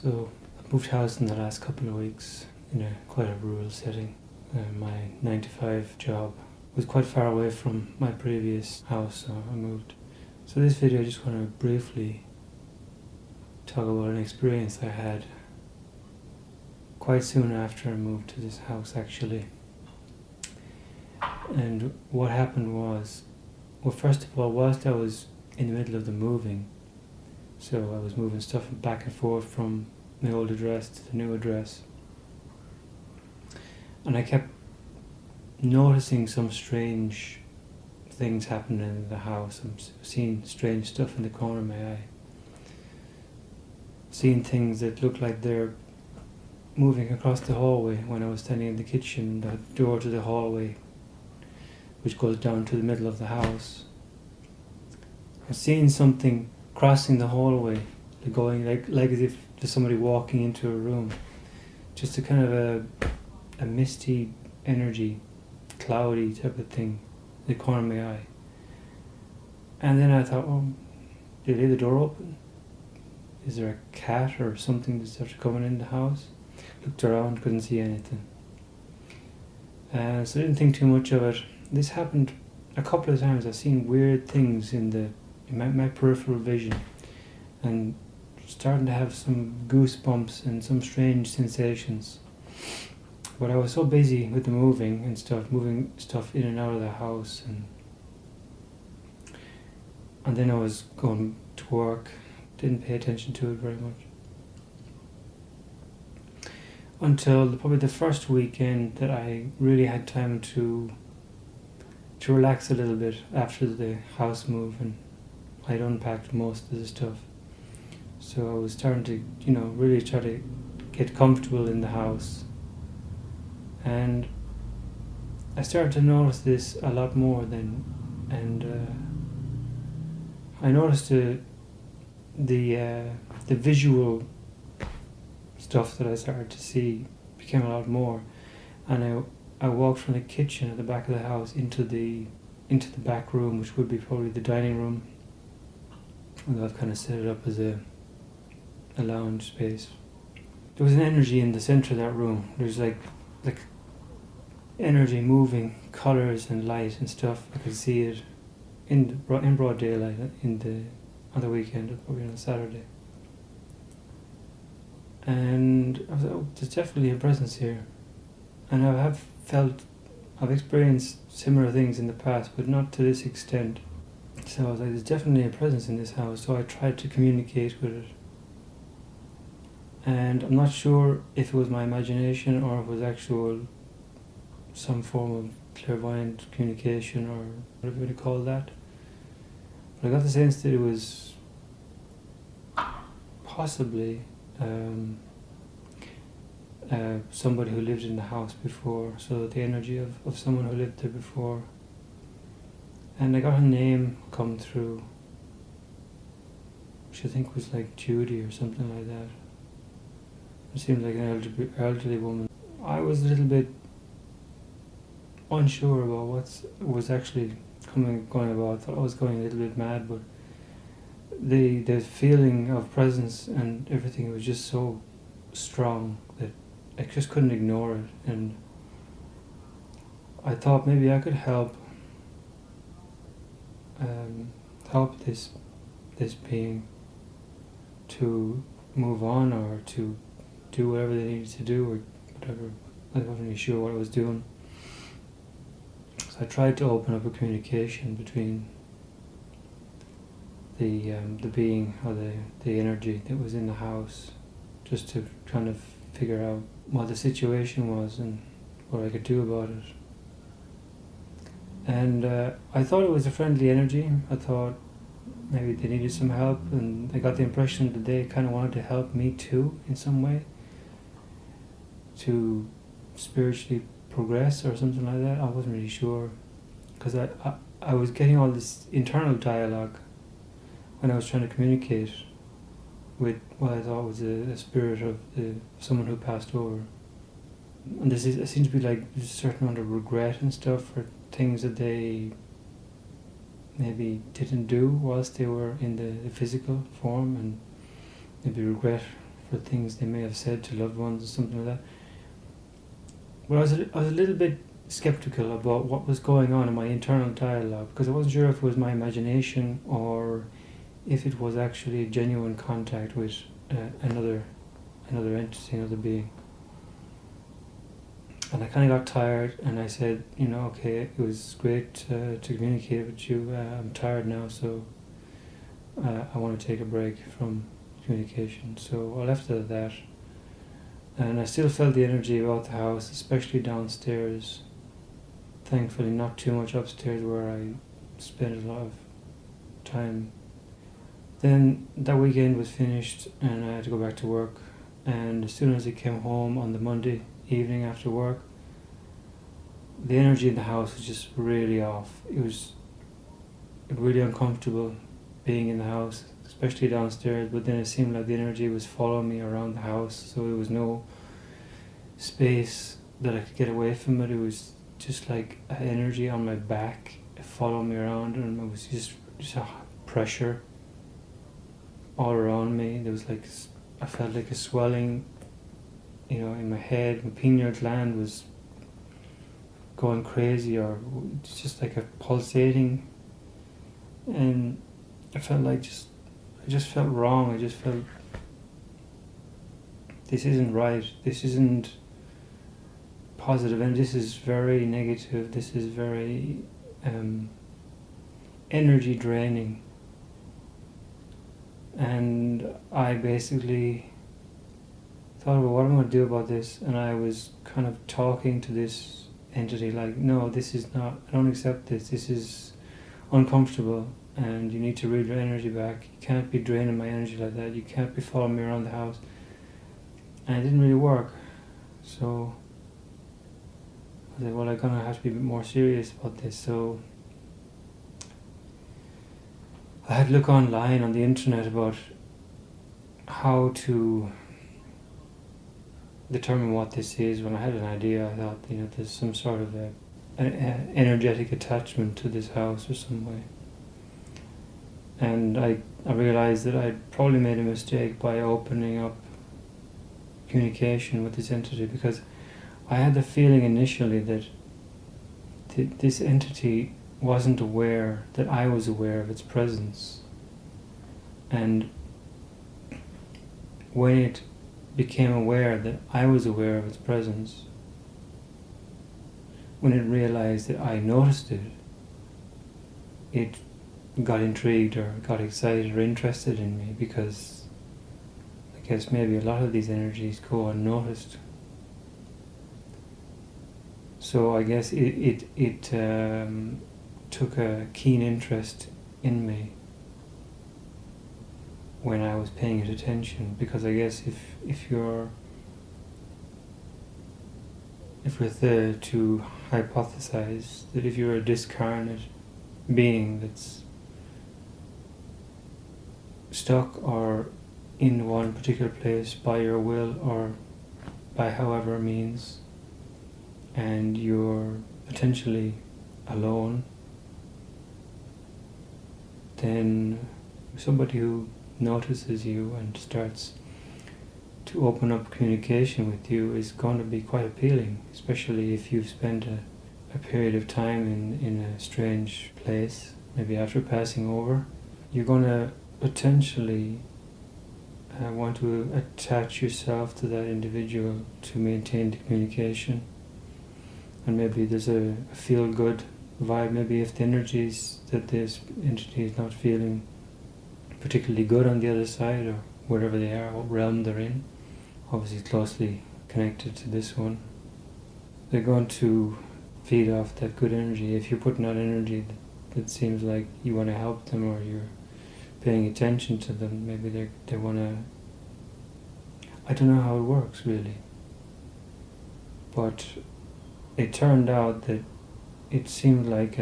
So I moved house in the last couple of weeks in quite a rural setting. My 9 to 5 job was quite far away from my previous house, so I moved. So this video I just want to briefly talk about an experience I had quite soon after I moved to this house actually. And what happened was, well, first of all, whilst I was in the middle of the moving, so I was moving stuff back and forth from my old address to the new address, and I kept noticing some strange things happening in the house. I'm seeing strange stuff in the corner of my eye, seeing things that look like they're moving across the hallway when I was standing in the kitchen, the door to the hallway which goes down to the middle of the house. I was seeing something crossing the hallway, going like as if there's somebody walking into a room, just a kind of a misty energy, cloudy type of thing in the corner of my eye. And then I thought, oh, did I leave the door open? Is there a cat or something that's after coming in the house? Looked around, couldn't see anything. So I didn't think too much of it. This happened a couple of times. I've seen weird things in my peripheral vision, and starting to have some goosebumps and some strange sensations. But I was so busy with the moving stuff in and out of the house, and then I was going to work. Didn't pay attention to it very much until probably the first weekend that I really had time to relax a little bit after the house move, and I'd unpacked most of the stuff. So I was starting to, really try to get comfortable in the house. And I started to notice this a lot more then, and I noticed the visual stuff that I started to see became a lot more, and I walked from the kitchen at the back of the house into the back room, which would be probably the dining room, and I've kind of set it up as a lounge space. There was an energy in the center of that room. There's like energy moving, colours and light and stuff. I could see it in broad daylight on the weekend, probably on a Saturday. And I was like, oh, there's definitely a presence here. And I've experienced similar things in the past, but not to this extent. So I was like, there's definitely a presence in this house. So I tried to communicate with it. And I'm not sure if it was my imagination or if it was some form of clairvoyant communication or whatever you would call that. But I got the sense that it was possibly somebody who lived in the house before, so the energy of someone who lived there before. And I got her name come through, which I think was like Judy or something like that. It seemed like an elderly woman. I was a little bit unsure about what was actually going about. I thought I was going a little bit mad, but the feeling of presence and everything was just so strong that I just couldn't ignore it. And I thought maybe I could help this being to move on or to do whatever they needed to do or whatever. I wasn't really sure what I was doing. So I tried to open up a communication between the being or the energy that was in the house, just to kind of figure out what the situation was and what I could do about it. And I thought it was a friendly energy. I thought maybe they needed some help, and I got the impression that they kind of wanted to help me too in some way, to spiritually progress or something like that. I wasn't really sure, because I was getting all this internal dialogue when I was trying to communicate with what I thought was a spirit of someone who passed over. And it seems to be like a certain amount of regret and stuff for things that they maybe didn't do whilst they were in the physical form, and maybe regret for things they may have said to loved ones or something like that. But I was a little bit skeptical about what was going on in my internal dialogue, because I wasn't sure if it was my imagination or if it was actually genuine contact with another entity, another being. And I kind of got tired, and I said, okay, it was great to communicate with you. I'm tired now, so I want to take a break from communication. So I left it at that. And I still felt the energy about the house, especially downstairs. Thankfully, not too much upstairs where I spent a lot of time. Then that weekend was finished, and I had to go back to work. And as soon as I came home on the Monday evening after work, the energy in the house was just really off. It was really uncomfortable being in the house, especially downstairs, but then it seemed like the energy was following me around the house, so there was no space that I could get away from it. It was just like energy on my back following me around, and it was just a pressure all around me. There was I felt like a swelling, in my head. My pineal gland was going crazy, or it's just like a pulsating, and I felt like I just felt wrong. I just felt this isn't right. This isn't positive, and this is very negative. This is very energy draining. And I basically thought about what I'm going to do about this, and I was kind of talking to this entity like, no, this is not, I don't accept this. This is uncomfortable, and you need to reel your energy back. You can't be draining my energy like that. You can't be following me around the house. And it didn't really work. So I said, well, I'm going to have to be a bit more serious about this. So I had to look online on the internet about how to determine what this is. When I had an idea, I thought, there's some sort of an energetic attachment to this house or some way. And I realized that I'd probably made a mistake by opening up communication with this entity, because I had the feeling initially that this entity wasn't aware that I was aware of its presence. And when it became aware that I was aware of its presence, when it realized that I noticed it, it got intrigued or got excited or interested in me, because I guess maybe a lot of these energies go unnoticed. So I guess it took a keen interest in me when I was paying it attention, because I guess if you're there to hypothesize that if you're a discarnate being that's stuck or in one particular place by your will or by however means, and you're potentially alone, then somebody who notices you and starts to open up communication with you is going to be quite appealing, especially if you've spent a period of time in a strange place, maybe after passing over. You're going to potentially want to attach yourself to that individual to maintain the communication. And maybe there's a feel-good vibe. Maybe if the energies that this entity is not feeling particularly good on the other side, or wherever they are, what realm they're in, obviously closely connected to this one, they're going to feed off that good energy. If you're putting out energy that seems like you want to help them, or you're paying attention to them, maybe they want to, I don't know how it works really, but it turned out that it seemed like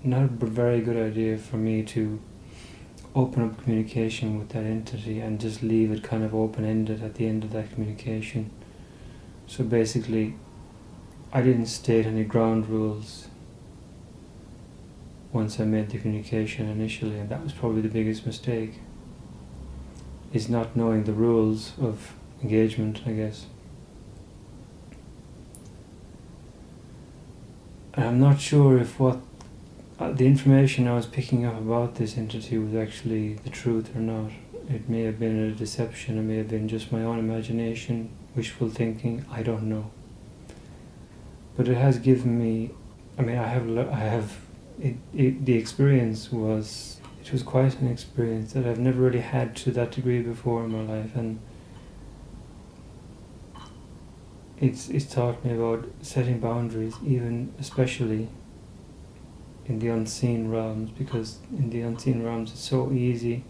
not a very good idea for me to open up communication with that entity and just leave it kind of open-ended at the end of that communication. So basically, I didn't state any ground rules once I made the communication initially, and that was probably the biggest mistake. is not knowing the rules of engagement, I guess. And I'm not sure if what the information I was picking up about this entity was actually the truth or not. It may have been a deception, it may have been just my own imagination, wishful thinking, I don't know. But it has given me, the experience was, it was quite an experience that I've never really had to that degree before in my life, and it's taught me about setting boundaries, even especially in the unseen realms, because in the unseen realms it's so easy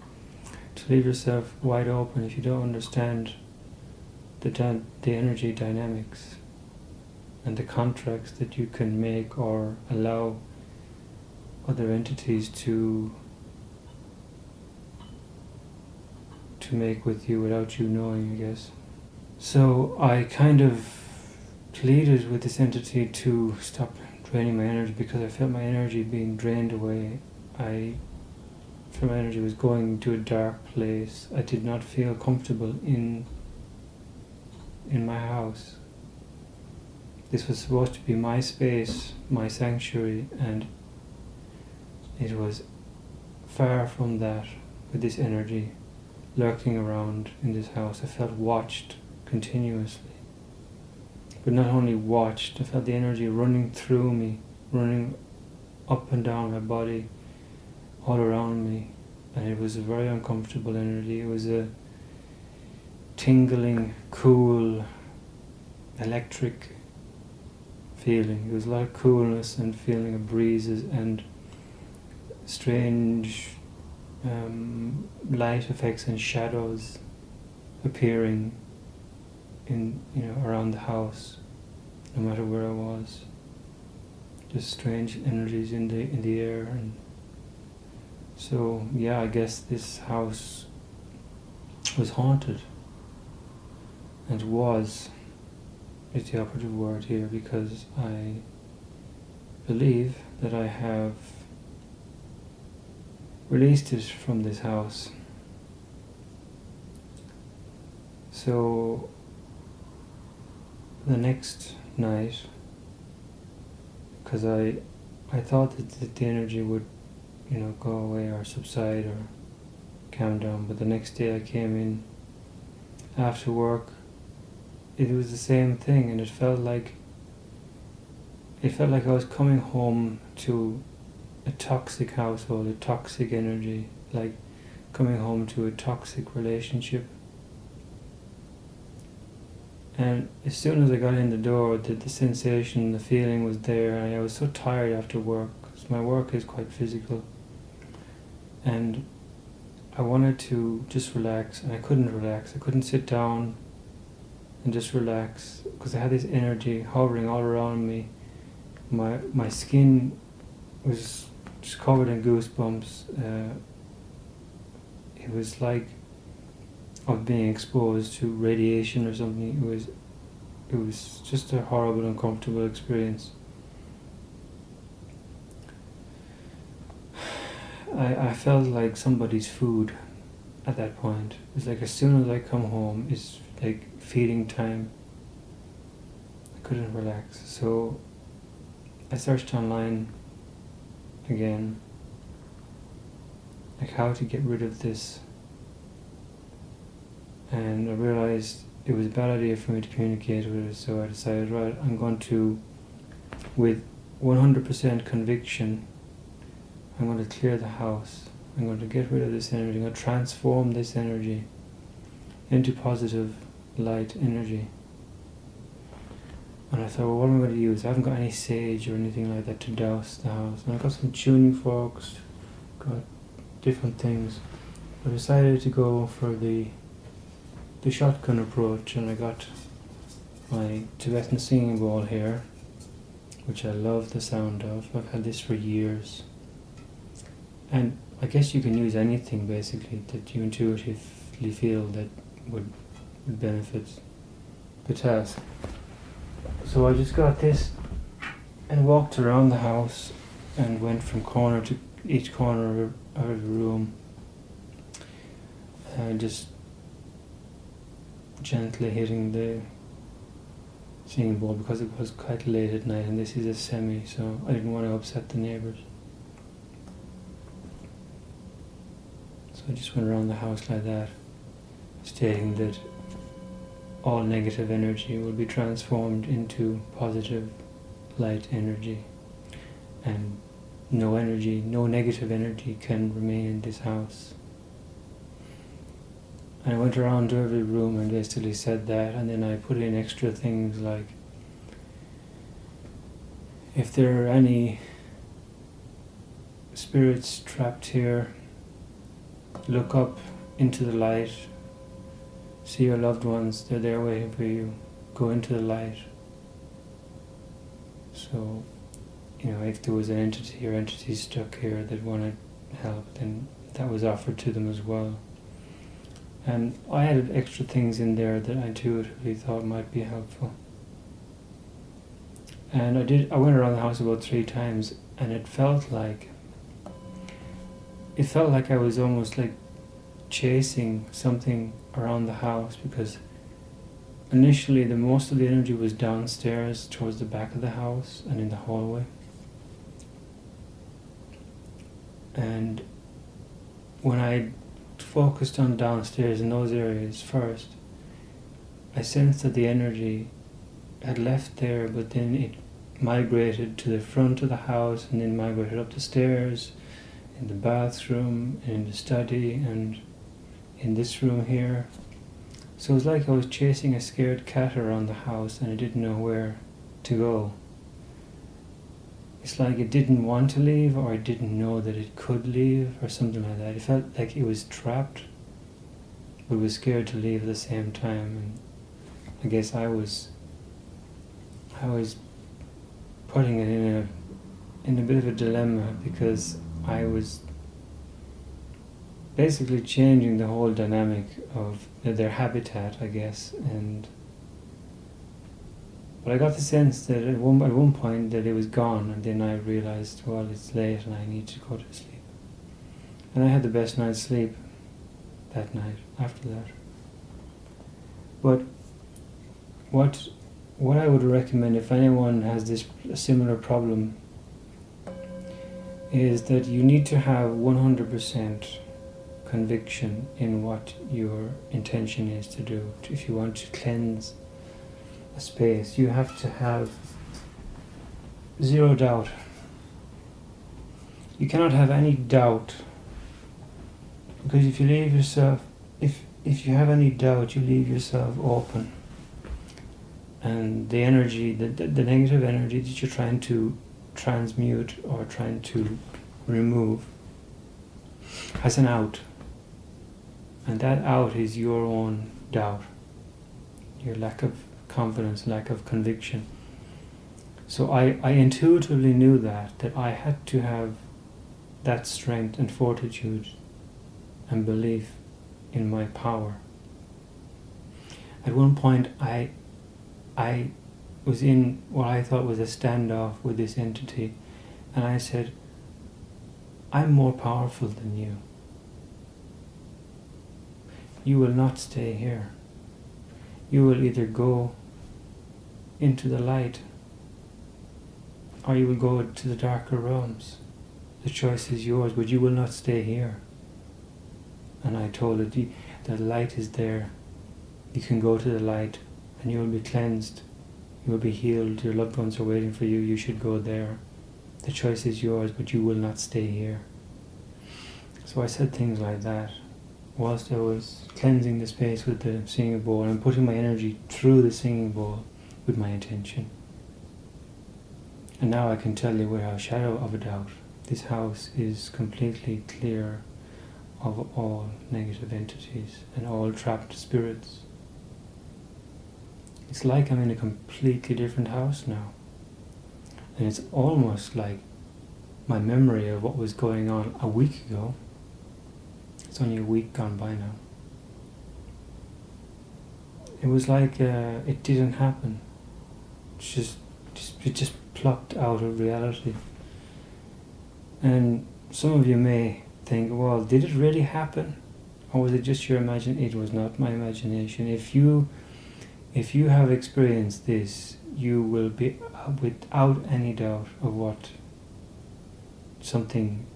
to leave yourself wide open if you don't understand the energy dynamics and the contracts that you can make or allow other entities to make with you without you knowing, I guess. So I kind of pleaded with this entity to stop draining my energy, because I felt my energy being drained away. I felt my energy was going to a dark place. I did not feel comfortable in my house. This was supposed to be my space, my sanctuary, and it was far from that with this energy lurking around in this house. I felt watched continuously. But not only watched, I felt the energy running through me, running up and down my body, all around me. And it was a very uncomfortable energy. It was a tingling, cool, electric feeling. It was a lot of coolness and feeling of breezes and strange light effects and shadows appearing in around the house, no matter where I was. Just strange energies in the air. And so yeah, I guess this house was haunted, and was is the operative word here, because I believe that I have released it from this house. So the next night, because I thought that the energy would go away or subside or calm down, but the next day I came in after work, it was the same thing, and it felt like I was coming home to a toxic household, a toxic energy, like coming home to a toxic relationship. And as soon as I got in the door, the sensation, the feeling was there, and I was so tired after work, because my work is quite physical, and I wanted to just relax, and I couldn't relax. I couldn't sit down and just relax, because I had this energy hovering all around me. My skin was just covered in goosebumps. It was like of being exposed to radiation or something. It was just a horrible, uncomfortable experience. I felt like somebody's food at that point. It's like as soon as I come home, it's like feeding time. I couldn't relax, so I searched online again, like how to get rid of this, and I realized it was a bad idea for me to communicate with it. So I decided, right, I'm going to, with 100% conviction, I'm going to clear the house. I'm going to get rid of this energy. I'm going to transform this energy into positive light energy. And I thought, well, what am I going to use? I haven't got any sage or anything like that to douse the house. And I got some tuning forks, got different things. I decided to go for the shotgun approach, and I got my Tibetan singing bowl here, which I love the sound of. I've had this for years. And I guess you can use anything basically that you intuitively feel that would benefit the task. So I just got this and walked around the house and went from corner to each corner of the room, and just gently hitting the singing bowl because it was quite late at night and this is a semi, so I didn't want to upset the neighbours. So I just went around the house like that, stating that all negative energy will be transformed into positive light energy, and no negative energy can remain in this house. And I went around to every room and basically said that, and then I put in extra things like, if there are any spirits trapped here, look up into the light, see your loved ones, they're there waiting for you, go into the light. So, if there was an entity or entities stuck here that wanted help, then that was offered to them as well. And I added extra things in there that I intuitively thought might be helpful. And I went around the house about 3 times, and it felt like I was almost like chasing something around the house, because initially most of the energy was downstairs towards the back of the house and in the hallway. And when I focused on downstairs in those areas first, I sensed that the energy had left there, but then it migrated to the front of the house and then migrated up the stairs, in the bathroom, in the study, and in this room here. So it was like I was chasing a scared cat around the house and I didn't know where to go. It's like it didn't want to leave, or it didn't know that it could leave, or something like that. It felt like it was trapped, but was scared to leave at the same time. And I guess I was putting it in a bit of a dilemma, because I was basically changing the whole dynamic of their habitat, I guess. But I got the sense that at one point that it was gone, and then I realized, well, it's late and I need to go to sleep. And I had the best night's sleep that night after that. But what I would recommend if anyone has a similar problem is that you need to have 100% conviction in what your intention is to do. If you want to cleanse a space, you have to have 0 doubt. You cannot have any doubt, because if you leave yourself, if you have any doubt, you leave yourself open, and the energy, the negative energy that you're trying to transmute or trying to remove has an out, and that out is your own doubt, your lack of confidence, lack of conviction. So I intuitively knew that I had to have that strength and fortitude and belief in my power. At one point I was in what I thought was a standoff with this entity, and I said, I'm more powerful than you. You will not stay here. You will either go into the light, or you will go to the darker realms. The choice is yours, but you will not stay here. And I told it, the light is there. You can go to the light and you will be cleansed. You will be healed. Your loved ones are waiting for you. You should go there. The choice is yours, but you will not stay here. So I said things like that whilst I was cleansing the space with the singing bowl and putting my energy through the singing bowl with my intention. And now I can tell you without a shadow of a doubt, this house is completely clear of all negative entities and all trapped spirits. It's like I'm in a completely different house now. And it's almost like my memory of what was going on a week ago. It's only a week gone by now. It was like it didn't happen. It just plucked out of reality. And some of you may think, well, did it really happen? Or was it just your imagination? It was not my imagination. If you have experienced this, you will be without any doubt of what something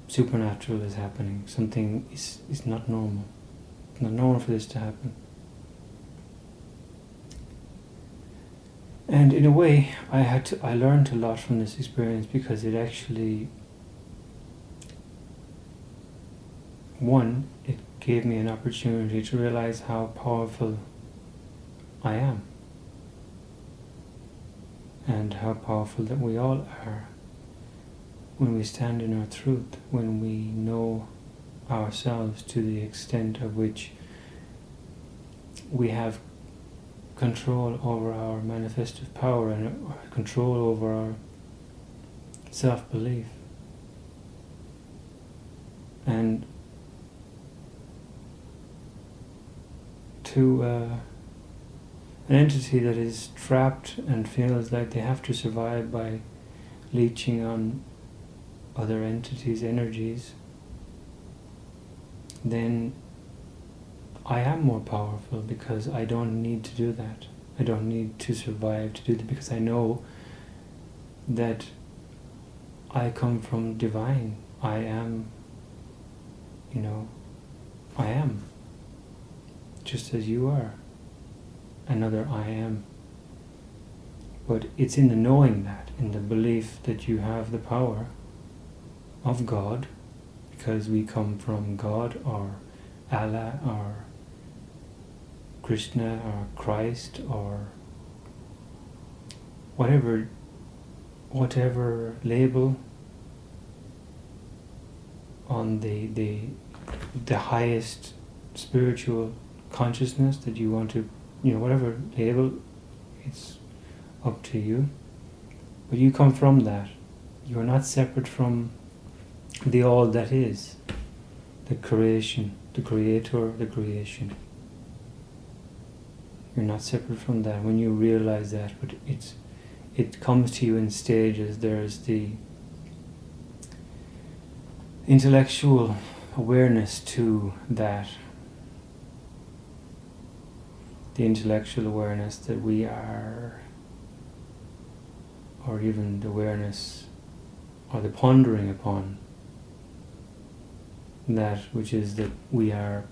supernatural is happening. Something is not normal. It's not normal for this to happen. And in a way, I learned a lot from this experience, because it actually, one, it gave me an opportunity to realize how powerful I am, and how powerful that we all are when we stand in our truth, when we know ourselves to the extent of which we have control over our manifestive power and control over our self-belief. And to an entity that is trapped and feels like they have to survive by leeching on other entities' energies, then I am more powerful, because I don't need to do that. I don't need to survive to do that, because I know that I come from divine. I am, I am. Just as you are. Another I am. But it's in the knowing that, in the belief that you have the power of God, because we come from God, or Allah, or Krishna, or Christ, or whatever label on the highest spiritual consciousness that you want to, whatever label, it's up to you. But you come from that. You are not separate from the all that is, the creation, the creator, the creation. You're not separate from that when you realize that, but it comes to you in stages. There's the intellectual awareness to that, the intellectual awareness that we are, or even the awareness or the pondering upon that which is that we are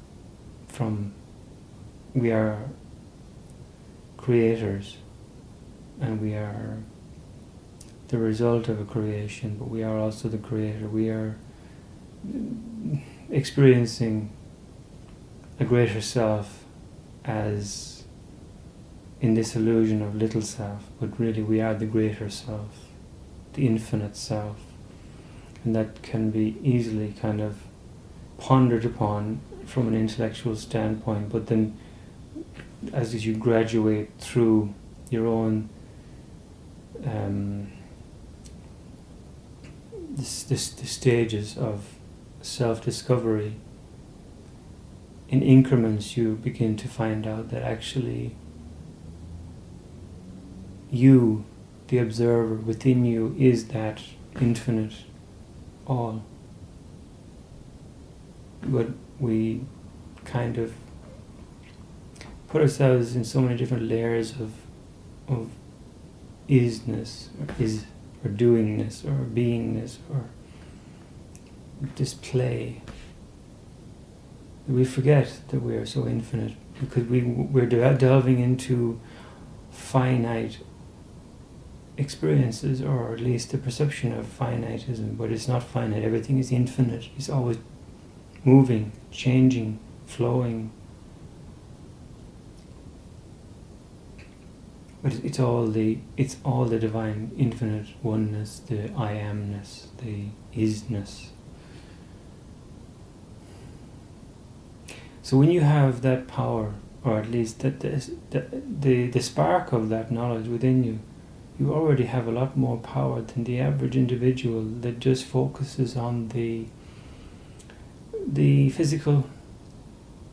creators, and we are the result of a creation, but we are also the creator. We are experiencing a greater self as in this illusion of little self, but really we are the greater self, the infinite self, and that can be easily kind of pondered upon from an intellectual standpoint, but then as you graduate through your own the stages of self-discovery, in increments you begin to find out that actually you, the observer within you, is that infinite all. But we kind of put ourselves in so many different layers of isness, or doingness, or beingness, or display. We forget that we are so infinite, because we're delving into finite experiences, or at least the perception of finitism, but it's not finite. Everything is infinite. It's always moving, changing, flowing. But it's all the divine, infinite oneness, the I amness, the isness. So when you have that power, or at least the spark of that knowledge within you, you already have a lot more power than the average individual that just focuses on the physical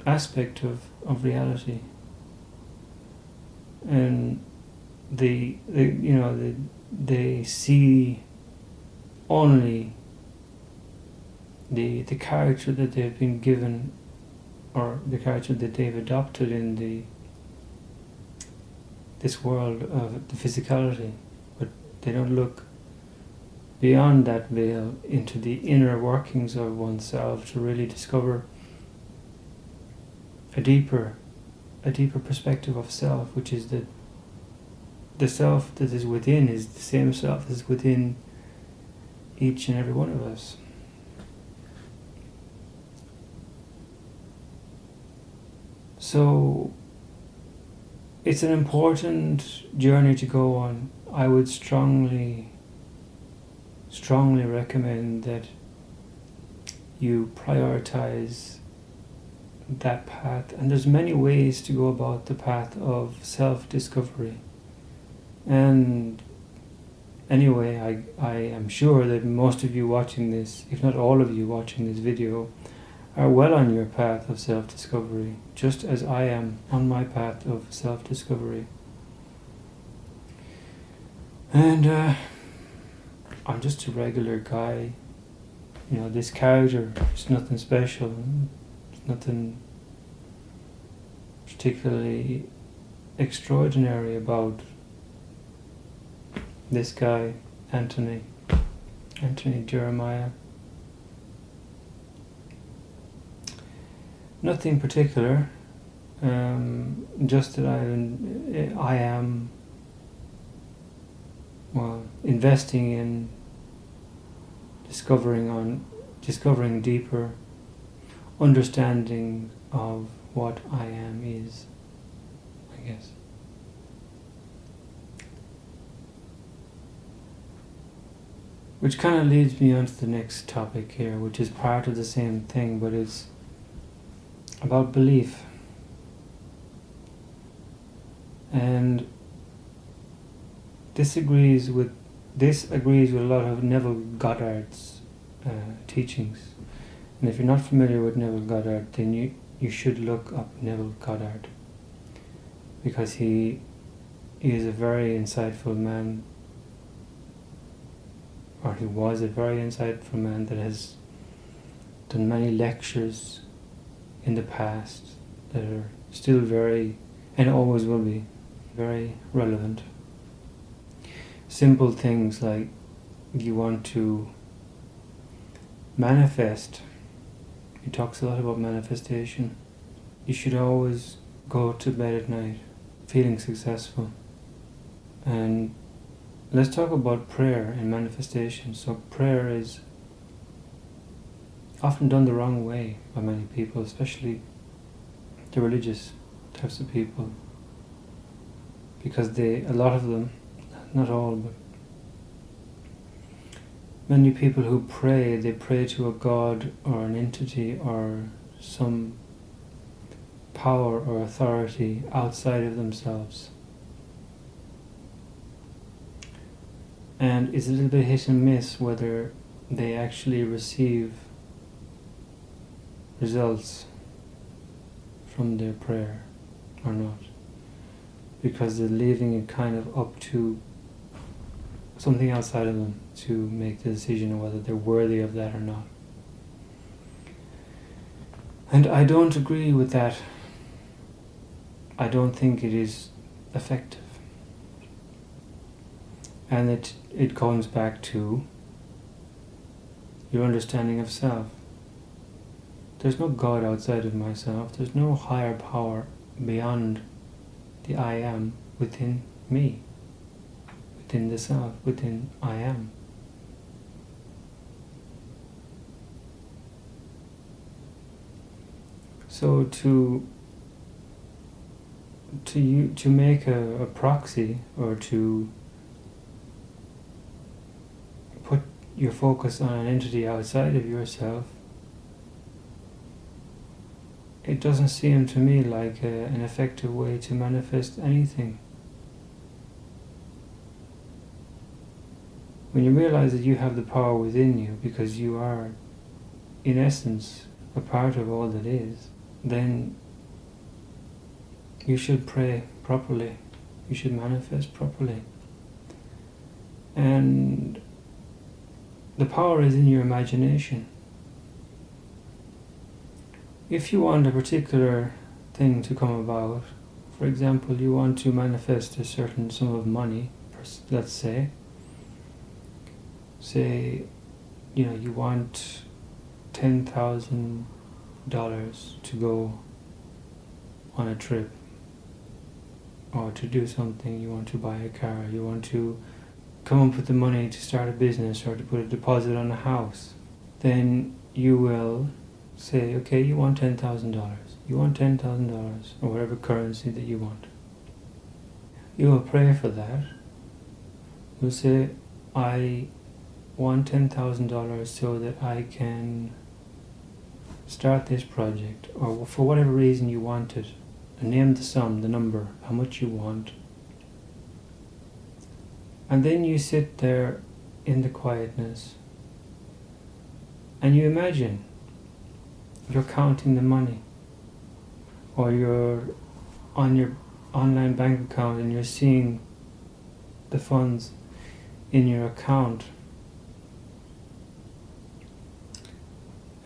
aspect of reality. And they see only the character that they've been given, or the character that they've adopted in this world of the physicality, but they don't look beyond that veil into the inner workings of oneself to really discover a deeper perspective of self, which is that the self that is within is the same self that is within each and every one of us. So it's an important journey to go on. I would strongly recommend that you prioritize that path, and there's many ways to go about the path of self-discovery. And anyway, I am sure that most of you watching this, if not all of you watching this video, are well on your path of self-discovery, just as I am on my path of self-discovery. And I'm just a regular guy. You know, this character is nothing special. It's nothing particularly extraordinary about this guy, Anthony Jeremiah. Nothing particular, just that I am investing in discovering deeper understanding of what I am is, I guess. Which kind of leads me on to the next topic here, which is part of the same thing, but it's about belief. And this agrees with a lot of Neville Goddard's teachings. And if you're not familiar with Neville Goddard, then you should look up Neville Goddard, because he is a very insightful man, or he was a very insightful man that has done many lectures in the past that are still very, and always will be, very relevant. Simple things like, you want to manifest. He talks a lot about manifestation. You should always go to bed at night feeling successful. And let's talk about prayer and manifestation. So prayer is often done the wrong way by many people, especially the religious types of people, because a lot of them, not all, but many people who pray, they pray to a god or an entity or some power or authority outside of themselves. And it's a little bit hit and miss whether they actually receive results from their prayer or not, because they're leaving it kind of up to something outside of them to make the decision of whether they're worthy of that or not. And I don't agree with that. I don't think it is effective. And it comes back to your understanding of self. There's no God outside of myself. There's no higher power beyond the I am within me, within the self, within I am. So to make a proxy, or to put your focus on an entity outside of yourself, it doesn't seem to me like an effective way to manifest anything. When you realize that you have the power within you, because you are, in essence, a part of all that is, then you should pray properly. You should manifest properly. And the power is in your imagination. If you want a particular thing to come about, for example, you want to manifest a certain sum of money, let's say, you want $10,000 to go on a trip, or to do something, you want to buy a car, you want to come up with the money to start a business or to put a deposit on a house, then you will say, okay, you want $10,000. You want $10,000 or whatever currency that you want. You will pray for that. You'll say, I want $10,000 so that I can start this project, or for whatever reason you want it. And name the sum, the number, how much you want. And then you sit there in the quietness and you imagine you're counting the money, or you're on your online bank account and you're seeing the funds in your account,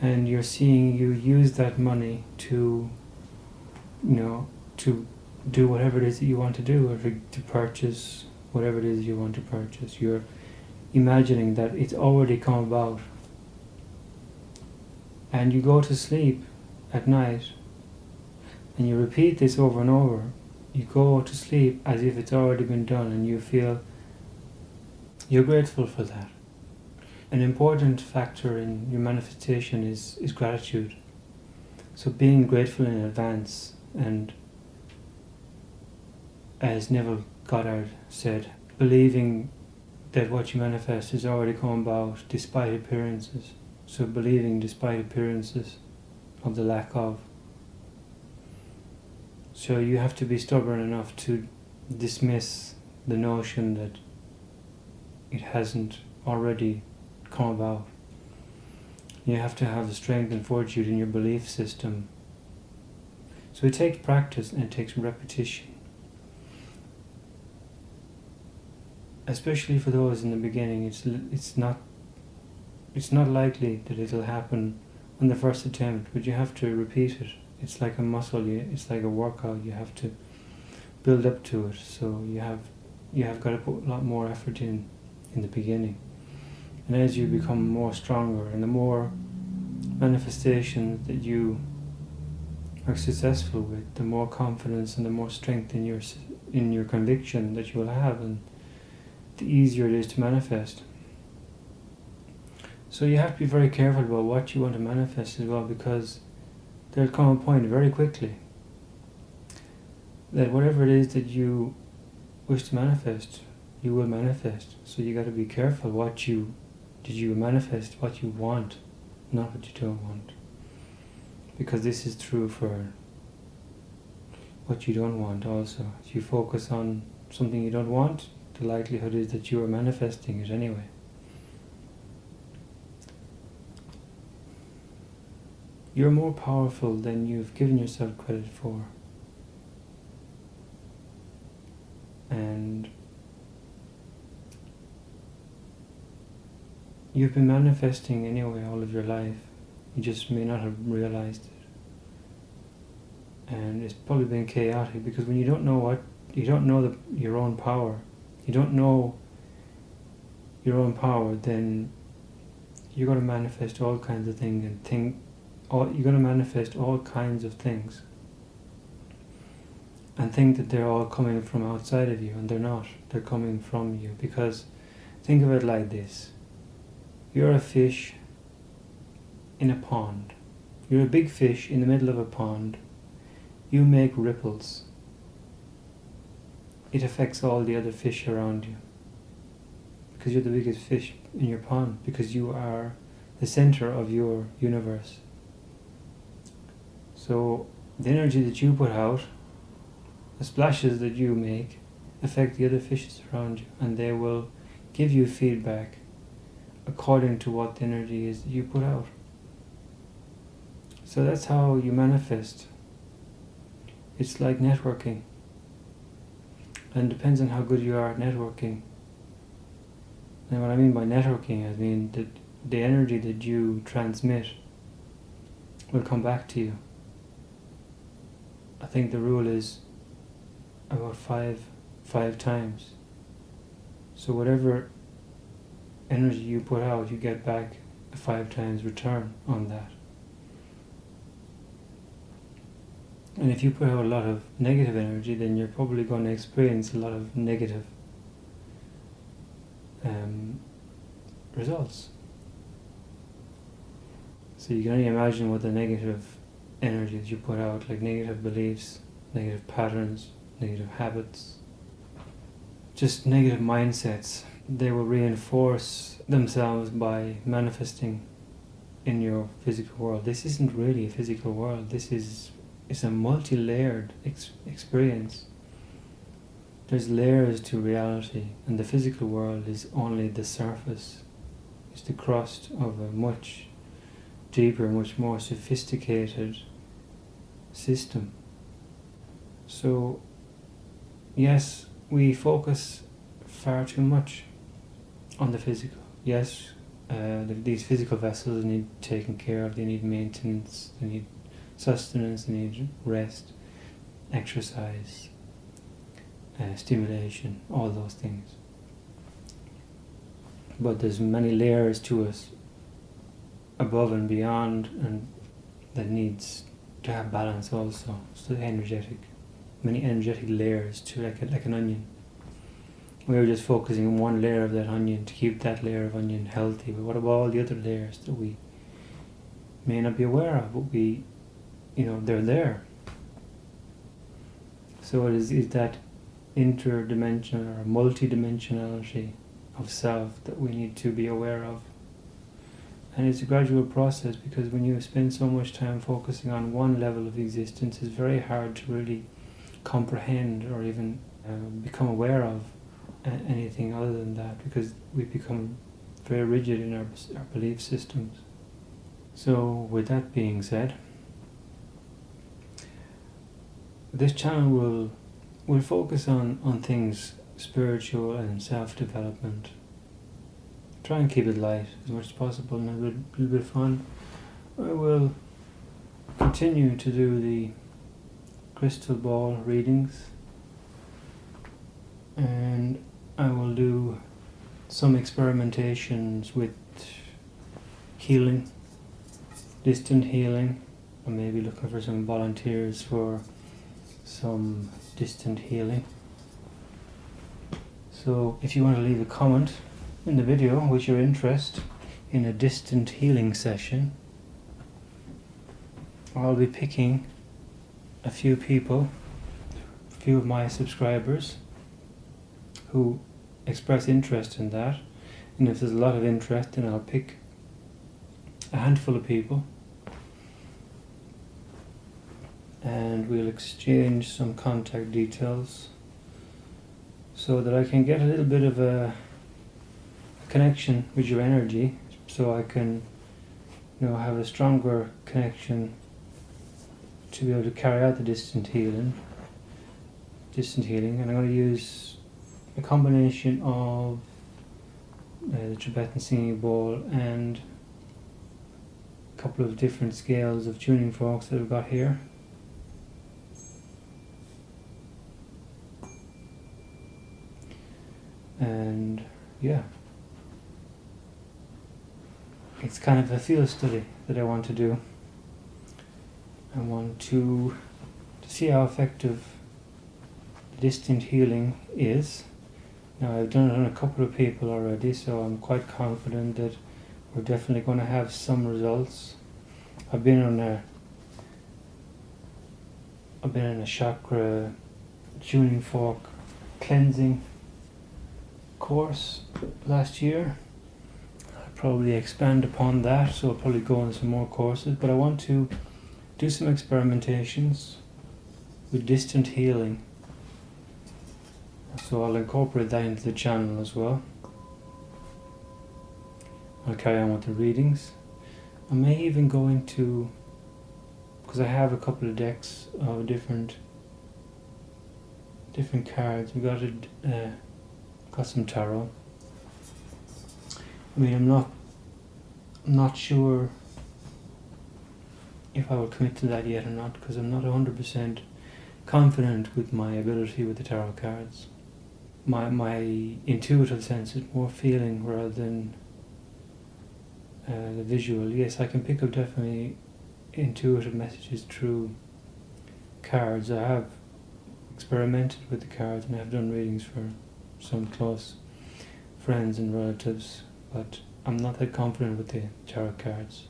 and you're seeing you use that money to do whatever it is that you want to do, or to purchase whatever it is you want to purchase. You're imagining that it's already come about. And you go to sleep at night and you repeat this over and over. You go to sleep as if it's already been done, and you feel you're grateful for that. An important factor in your manifestation is gratitude. So being grateful in advance, and as Neville Goddard said, believing that what you manifest has already come about despite appearances. So believing despite appearances of the lack of. So you have to be stubborn enough to dismiss the notion that it hasn't already come about. You have to have the strength and fortitude in your belief system. So it takes practice and it takes repetition. Especially for those in the beginning, it's not likely that it'll happen on the first attempt, but you have to repeat it. It's like a muscle, it's like a workout, you have to build up to it. So you have got to put a lot more effort in the beginning. And as you become more stronger, and the more manifestations that you are successful with, the more confidence and the more strength in your conviction that you will have, and the easier it is to manifest. So you have to be very careful about what you want to manifest as well, because there'll come a point very quickly that whatever it is that you wish to manifest, you will manifest. So you got to be careful you manifest what you want, not what you don't want. Because this is true for what you don't want also. If you focus on something you don't want, the likelihood is that you are manifesting it anyway. You're more powerful than you've given yourself credit for. And you've been manifesting anyway all of your life. You just may not have realized it. And it's probably been chaotic, because when you don't know your own power, then you're going to manifest all kinds of things you're going to manifest all kinds of things and think that they're all coming from outside of you, and they're not. They're coming from you. Because think of it like this. You're a fish in a pond. You're a big fish in the middle of a pond. You make ripples. It affects all the other fish around you, because you're the biggest fish in your pond, because you are the center of your universe. So the energy that you put out, the splashes that you make, affect the other fishes around you, and they will give you feedback according to what the energy is that you put out. So that's how you manifest. It's like networking. And it depends on how good you are at networking. And what I mean by networking, I mean that the energy that you transmit will come back to you. I think the rule is about five times. So whatever energy you put out, you get back a 5 times return on that. And if you put out a lot of negative energy, then you're probably going to experience a lot of negative results. So you can only imagine what the negative energies you put out, like negative beliefs, negative patterns, negative habits, just negative mindsets, they will reinforce themselves by manifesting in your physical world. This isn't really a physical world. This is a multi-layered experience. There's layers to reality, and the physical world is only the surface. It's the crust of a much deeper, much more sophisticated system. So, yes, we focus far too much on the physical. Yes, these physical vessels need taken care of, they need maintenance, they need sustenance, they need rest, exercise, stimulation, all those things. But there's many layers to us above and beyond, and that needs to have balance also. So many energetic layers to like an onion. We're just focusing on one layer of that onion to keep that layer of onion healthy. But what about all the other layers that we may not be aware of, but they're there. So it is that interdimensional or multidimensionality of self that we need to be aware of. And it's a gradual process, because when you spend so much time focusing on one level of existence, it's very hard to really comprehend or even become aware of anything other than that, because we become very rigid in our belief systems. So with that being said, this channel will focus on things spiritual and self-development. Try and keep it light as much as possible and a little bit of fun. I will continue to do the crystal ball readings, and I will do some experimentations with healing, distant healing. I may be looking for some volunteers for some distant healing. So if you want to leave a comment in the video with your interest in a distant healing session, I'll be picking a few of my subscribers who express interest in that, and if there's a lot of interest, then I'll pick a handful of people and we'll exchange some contact details so that I can get a little bit of a connection with your energy, so I can have a stronger connection to be able to carry out the distant healing. And I'm going to use a combination of the Tibetan singing bowl and a couple of different scales of tuning forks that I've got here. And yeah, it's kind of a field study that I want to do. I want to see how effective distant healing is. Now, I've done it on a couple of people already, so I'm quite confident that we're definitely going to have some results. I've been in a chakra tuning fork cleansing course last year. I'll probably expand upon that, so I'll probably go on some more courses, but I want to do some experimentations with distant healing, so I'll incorporate that into the channel as well. I'll carry on with the readings. I may even go into, because I have a couple of decks of different cards. We got some tarot. I mean, I'm not sure if I will commit to that yet or not, because I'm not 100% confident with my ability with the tarot cards. My intuitive sense is more feeling rather than the visual. Yes, I can pick up definitely intuitive messages through cards. I have experimented with the cards and I've done readings for some close friends and relatives, but I'm not that confident with the tarot cards.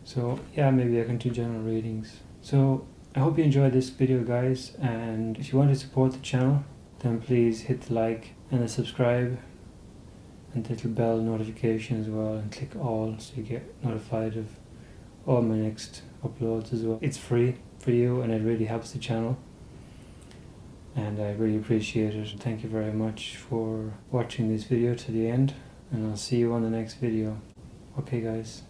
So yeah, maybe I can do general readings. So I hope you enjoyed this video, guys, and if you want to support the channel, then please hit the like and the subscribe and the little bell notification as well, and click all so you get notified of all my next uploads as well. It's free for you and it really helps the channel, and I really appreciate it. Thank you very much for watching this video to the end, and I'll see you on the next video. Okay guys.